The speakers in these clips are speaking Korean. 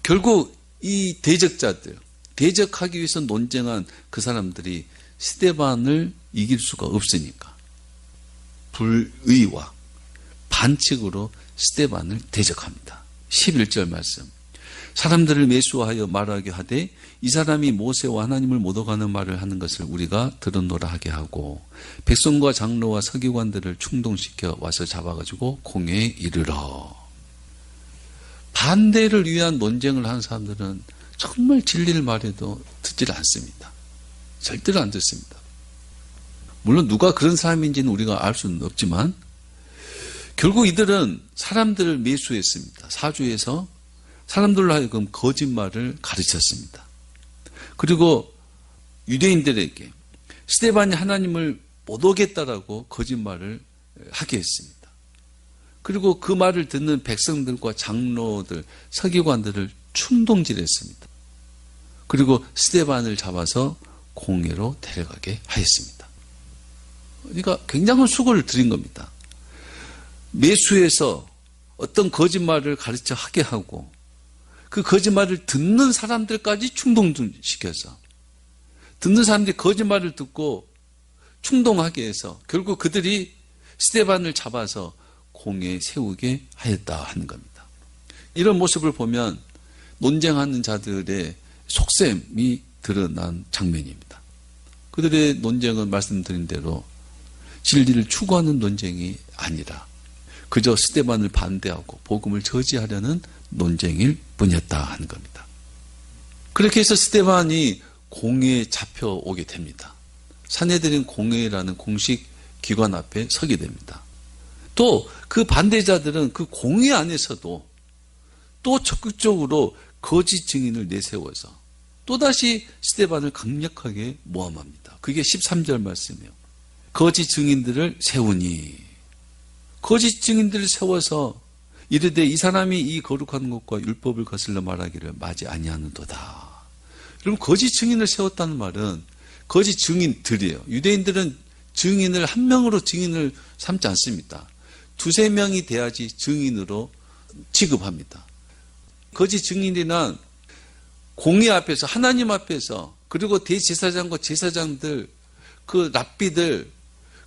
결국 이 대적자들, 대적하기 위해서 논쟁한 그 사람들이 스데반을 이길 수가 없으니까 불의와 반칙으로 스데반을 대적합니다. 11절 말씀. 사람들을 매수하여 말하게 하되 이 사람이 모세와 하나님을 못 어가는 말을 하는 것을 우리가 들었노라 하게 하고 백성과 장로와 서기관들을 충동시켜 와서 잡아가지고 공회에 이르러. 반대를 위한 논쟁을 하는 사람들은 정말 진리를 말해도 듣질 않습니다. 절대로 안 듣습니다. 물론 누가 그런 사람인지는 우리가 알 수는 없지만 결국 이들은 사람들을 매수했습니다. 사주에서 사람들로 하여금 거짓말을 가르쳤습니다. 그리고 유대인들에게 스데반이 하나님을 못 오겠다라고 거짓말을 하게 했습니다. 그리고 그 말을 듣는 백성들과 장로들, 서기관들을 충동질했습니다. 그리고 스데반을 잡아서 공회로 데려가게 하였습니다. 그러니까 굉장한 수고를 들인 겁니다. 매수해서 어떤 거짓말을 가르쳐 하게 하고 그 거짓말을 듣는 사람들까지 충동시켜서 듣는 사람들이 거짓말을 듣고 충동하게 해서 결국 그들이 스데반을 잡아서 공회에 세우게 하였다 하는 겁니다. 이런 모습을 보면 논쟁하는 자들의 속셈이 드러난 장면입니다. 그들의 논쟁은 말씀드린 대로 진리를 추구하는 논쟁이 아니라 그저 스데반을 반대하고 복음을 저지하려는 논쟁일 뿐이었다 하는 겁니다. 그렇게 해서 스데반이 공회에 잡혀오게 됩니다. 산헤드린 공회라는 공식 기관 앞에 서게 됩니다. 또 그 반대자들은 그 공회 안에서도 또 적극적으로 거짓 증인을 내세워서 또다시 스데반을 강력하게 모함합니다. 그게 13절 말씀이에요. 거짓 증인들을 세우니, 거짓 증인들을 세워서 이르되 이 사람이 이 거룩한 것과 율법을 거슬러 말하기를 마지 아니하는도다. 여러분, 거짓 증인을 세웠다는 말은 거짓 증인들이에요. 유대인들은 증인을 한 명으로 증인을 삼지 않습니다. 두세 명이 돼야지 증인으로 취급합니다. 거짓 증인이란 공회 앞에서, 하나님 앞에서, 그리고 대제사장과 제사장들, 그 랍비들,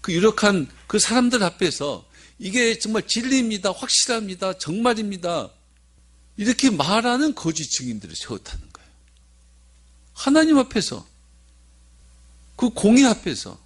그 유력한 그 사람들 앞에서 이게 정말 진리입니다, 확실합니다, 정말입니다, 이렇게 말하는 거짓 증인들을 세웠다는 거예요. 하나님 앞에서, 그 공회 앞에서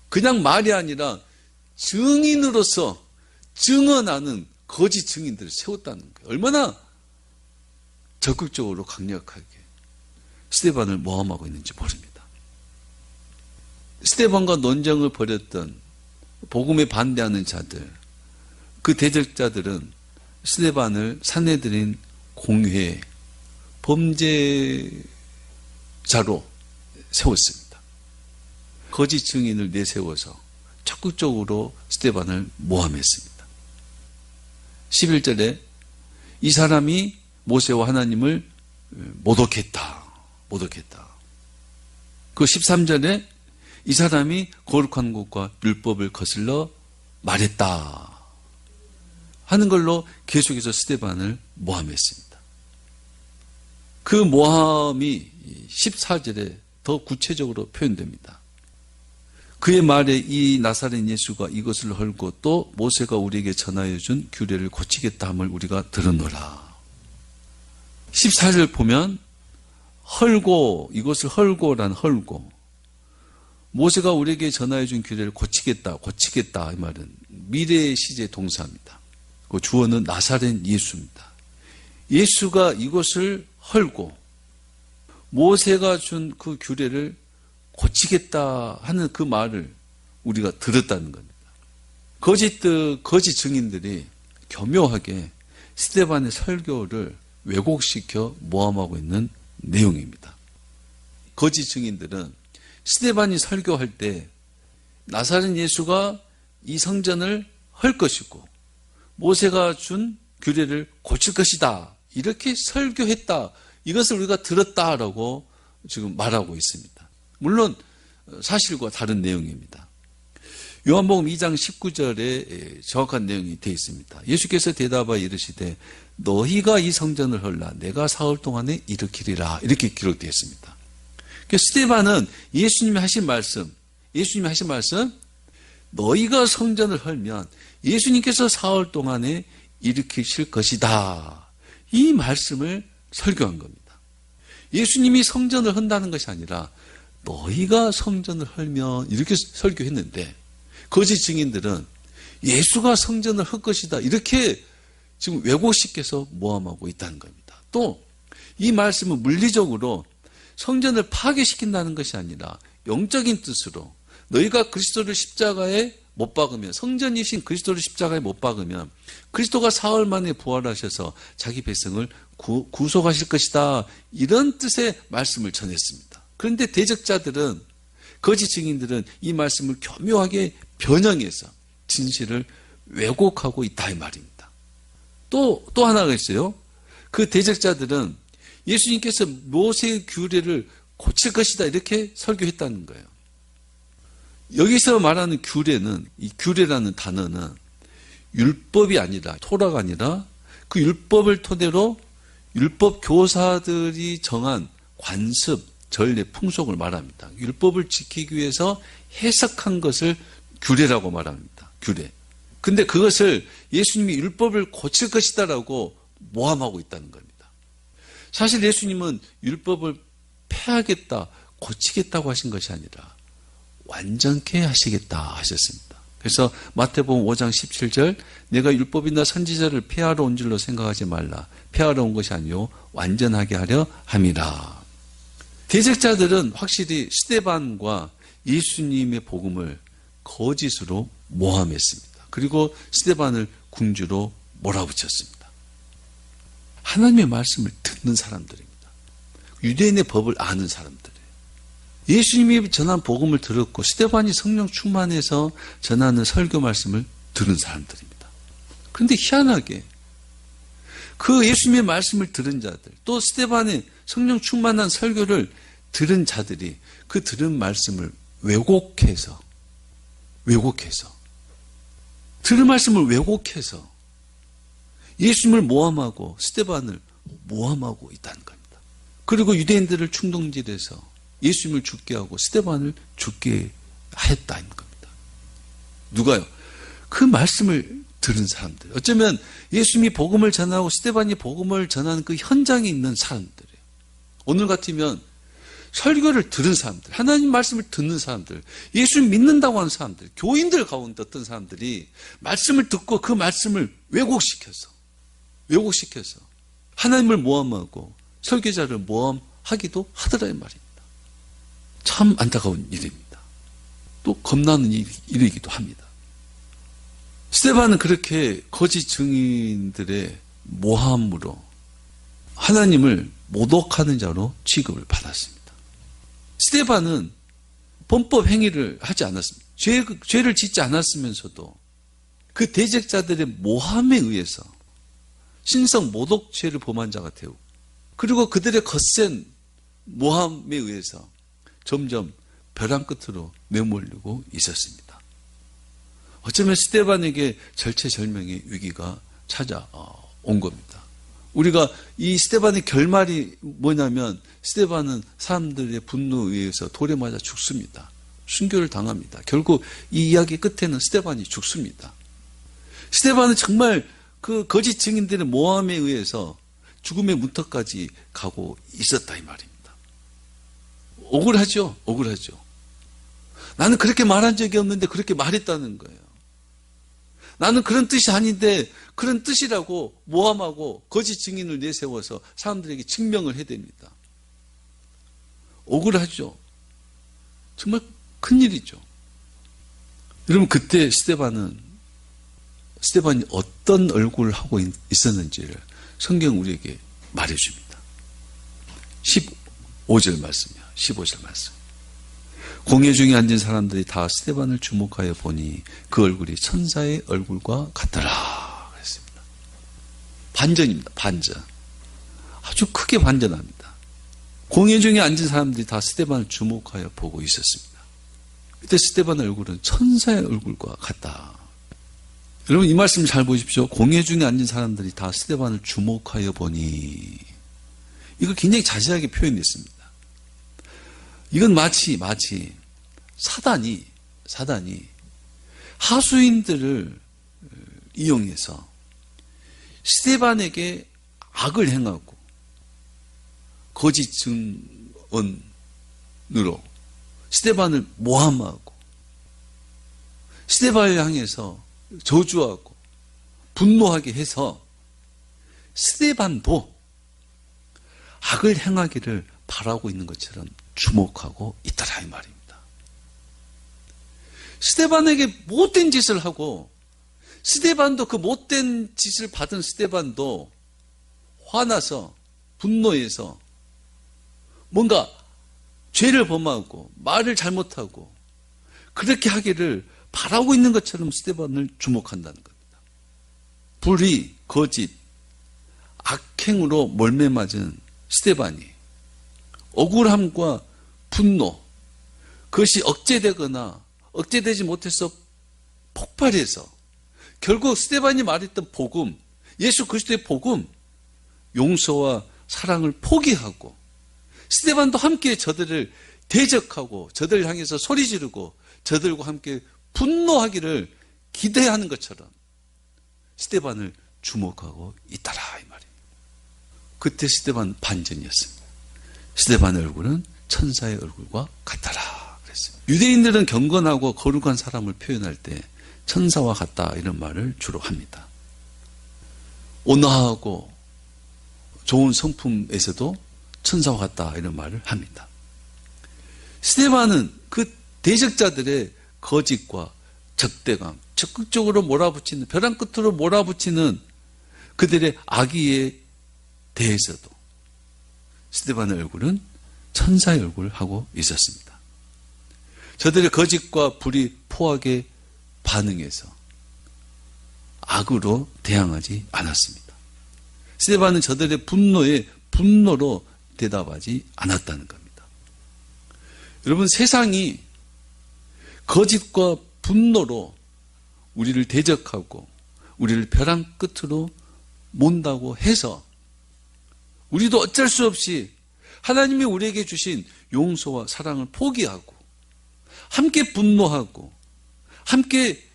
그냥 말이 아니라 증인으로서 증언하는 거짓 증인들을 세웠다는 거예요. 얼마나 적극적으로 강력하게 스데반을 모함하고 있는지 모릅니다. 스데반과 논쟁을 벌였던 복음에 반대하는 자들, 그 대적자들은 스데반을 산헤드린 공회에 범죄자로 세웠습니다. 거짓 증인을 내세워서 적극적으로 스데반을 모함했습니다. 11절에 이 사람이 모세와 하나님을 모독했다. 그 13절에 이 사람이 거룩한 것과 율법을 거슬러 말했다 하는 걸로 계속해서 스데반을 모함했습니다. 그 모함이 14절에 더 구체적으로 표현됩니다. 그의 말에 이 나사렛 예수가 이것을 헐고 또 모세가 우리에게 전하여 준 규례를 고치겠다 함을 우리가 들었노라. 14절 보면 헐고, 이것을 헐고란 헐고, 모세가 우리에게 전하여 준 규례를 고치겠다 이 말은 미래의 시제 동사입니다. 그 주어는 나사렛 예수입니다. 예수가 이것을 헐고 모세가 준 그 규례를 고치겠다 하는 그 말을 우리가 들었다는 겁니다. 거짓 증인들이 교묘하게 스데반의 설교를 왜곡시켜 모함하고 있는 내용입니다. 거짓 증인들은 스데반이 설교할 때 나사렛 예수가 이 성전을 헐 것이고 모세가 준 규례를 고칠 것이다, 이렇게 설교했다, 이것을 우리가 들었다라고 지금 말하고 있습니다. 물론 사실과 다른 내용입니다. 요한복음 2장 19절에 정확한 내용이 되어 있습니다. 예수께서 대답하여 이르시되 너희가 이 성전을 헐라 내가 사흘 동안에 일으키리라 이렇게 기록되어 있습니다. 스데반은 예수님이 하신 말씀 너희가 성전을 헐면 예수님께서 사흘 동안에 일으키실 것이다. 이 말씀을 설교한 겁니다. 예수님이 성전을 헌다는 것이 아니라 너희가 성전을 헐면 이렇게 설교했는데 거짓 증인들은 예수가 성전을 헐 것이다. 이렇게 지금 왜곡시켜서 모함하고 있다는 겁니다. 또 이 말씀은 물리적으로 성전을 파괴시킨다는 것이 아니라 영적인 뜻으로 너희가 그리스도를 십자가에 못 박으면 성전이신 그리스도를 십자가에 못 박으면 그리스도가 사흘 만에 부활하셔서 자기 백성을 구속하실 것이다. 이런 뜻의 말씀을 전했습니다. 그런데 대적자들은 거짓 증인들은 이 말씀을 교묘하게 변형해서 진실을 왜곡하고 있다 이 말입니다. 또 하나가 있어요. 그 대적자들은 예수님께서 모세의 규례를 고칠 것이다 이렇게 설교했다는 거예요. 여기서 말하는 규례는 이 규례라는 단어는 율법이 아니라 토라가 아니라 그 율법을 토대로 율법 교사들이 정한 관습, 전례, 풍속을 말합니다. 율법을 지키기 위해서 해석한 것을 규례라고 말합니다. 규례. 근데 그것을 예수님이 율법을 고칠 것이다라고 모함하고 있다는 겁니다. 사실 예수님은 율법을 폐하겠다, 고치겠다고 하신 것이 아니라 완전케 하시겠다 하셨습니다. 그래서 마태복음 5장 17절 내가 율법이나 선지자를 폐하러 온 줄로 생각하지 말라. 폐하러 온 것이 아니요 완전하게 하려 함이라. 대적자들은 확실히 스데반과 예수님의 복음을 거짓으로 모함했습니다. 그리고 스데반을 궁주로 몰아붙였습니다. 하나님의 말씀을 듣는 사람들입니다. 유대인의 법을 아는 사람들이에요. 예수님이 전한 복음을 들었고 스데반이 성령 충만해서 전하는 설교 말씀을 들은 사람들입니다. 그런데 희한하게 그 예수님의 말씀을 들은 자들 또 스데반의 성령 충만한 설교를 들은 자들이 그 들은 말씀을 왜곡해서 들은 말씀을 왜곡해서 예수님을 모함하고 스데반을 모함하고 있다는 겁니다. 그리고 유대인들을 충동질해서 예수님을 죽게 하고 스데반을 죽게 하였다는 겁니다. 누가요? 그 말씀을 들은 사람들. 어쩌면 예수님이 복음을 전하고 스데반이 복음을 전하는 그 현장에 있는 사람들이에요. 오늘 같으면 설교를 들은 사람들, 하나님 말씀을 듣는 사람들, 예수를 믿는다고 하는 사람들, 교인들 가운데 어떤 사람들이 말씀을 듣고 그 말씀을 왜곡시켜서 하나님을 모함하고 설교자를 모함하기도 하더라 이 말입니다. 참 안타까운 일입니다. 또 겁나는 일이기도 합니다. 스데반은 그렇게 거짓 증인들의 모함으로 하나님을 모독하는 자로 취급을 받았습니다. 스데반은 범법 행위를 하지 않았습니다. 죄를 짓지 않았으면서도 그 대적자들의 모함에 의해서 신성 모독죄를 범한 자가 되고 그리고 그들의 거센 모함에 의해서 점점 벼랑 끝으로 내몰리고 있었습니다. 어쩌면 스데반에게 절체절명의 위기가 찾아온 겁니다. 우리가 이 스데반의 결말이 뭐냐면 스데반은 사람들의 분노에 의해서 돌에 맞아 죽습니다. 순교를 당합니다. 결국 이 이야기 끝에는 스데반이 죽습니다. 스데반은 정말 그 거짓 증인들의 모함에 의해서 죽음의 문턱까지 가고 있었다 이 말입니다. 억울하죠? 나는 그렇게 말한 적이 없는데 그렇게 말했다는 거예요. 나는 그런 뜻이 아닌데 그런 뜻이라고 모함하고 거짓 증인을 내세워서 사람들에게 증명을 해야 됩니다. 억울하죠? 정말 큰일이죠. 여러분 그때 스데반이 어떤 얼굴을 하고 있었는지를 성경 우리에게 말해줍니다. 15절 말씀이요. 15절 말씀. 공회 중에 앉은 사람들이 다 스데반을 주목하여 보니 그 얼굴이 천사의 얼굴과 같더라 그랬습니다. 반전입니다. 반전. 아주 크게 반전합니다. 공회 중에 앉은 사람들이 다 스데반을 주목하여 보고 있었습니다. 그때 스데반 얼굴은 천사의 얼굴과 같다. 여러분 이 말씀 잘 보십시오. 공회 중에 앉은 사람들이 다 스데반을 주목하여 보니, 이거 굉장히 자세하게 표현했습니다. 이건 마치 사단이 하수인들을 이용해서 스데반에게 악을 행하고 거짓 증언으로 스데반을 모함하고 스데반을 향해서 저주하고 분노하게 해서 스데반도 악을 행하기를 바라고 있는 것처럼 주목하고 있더라 이 말입니다. 스데반에게 못된 짓을 하고 스데반도 그 못된 짓을 받은 스데반도 화나서 분노해서 뭔가 죄를 범하고 말을 잘못하고 그렇게 하기를 바라고 있는 것처럼 스데반을 주목한다는 겁니다. 불의, 거짓, 악행으로 몰매 맞은 스데반이 억울함과 분노, 그것이 억제되거나 억제되지 못해서 폭발해서 결국 스데반이 말했던 복음, 예수 그리스도의 복음, 용서와 사랑을 포기하고 스데반도 함께 저들을 대적하고 저들을 향해서 소리 지르고 저들과 함께 분노하기를 기대하는 것처럼 스데반을 주목하고 있더라 이 말입니다. 그때 스데반 반전이었습니다. 스데반의 얼굴은 천사의 얼굴과 같더라 그랬어요. 유대인들은 경건하고 거룩한 사람을 표현할 때 천사와 같다 이런 말을 주로 합니다. 온화하고 좋은 성품에서도 천사와 같다 이런 말을 합니다. 스데반은 그 대적자들의 거짓과 적대감, 적극적으로 몰아붙이는, 벼랑 끝으로 몰아붙이는 그들의 악의에 대해서도 스데반의 얼굴은 천사의 얼굴을 하고 있었습니다. 저들의 거짓과 불의 포악에 반응해서 악으로 대항하지 않았습니다. 스데반은 저들의 분노에 분노로 대답하지 않았다는 겁니다. 여러분, 세상이 거짓과 분노로 우리를 대적하고 우리를 벼랑 끝으로 몬다고 해서 우리도 어쩔 수 없이 하나님이 우리에게 주신 용서와 사랑을 포기하고 함께 분노하고 함께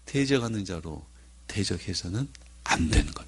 대적하는 자로 대적해서는 안 되는 겁니다.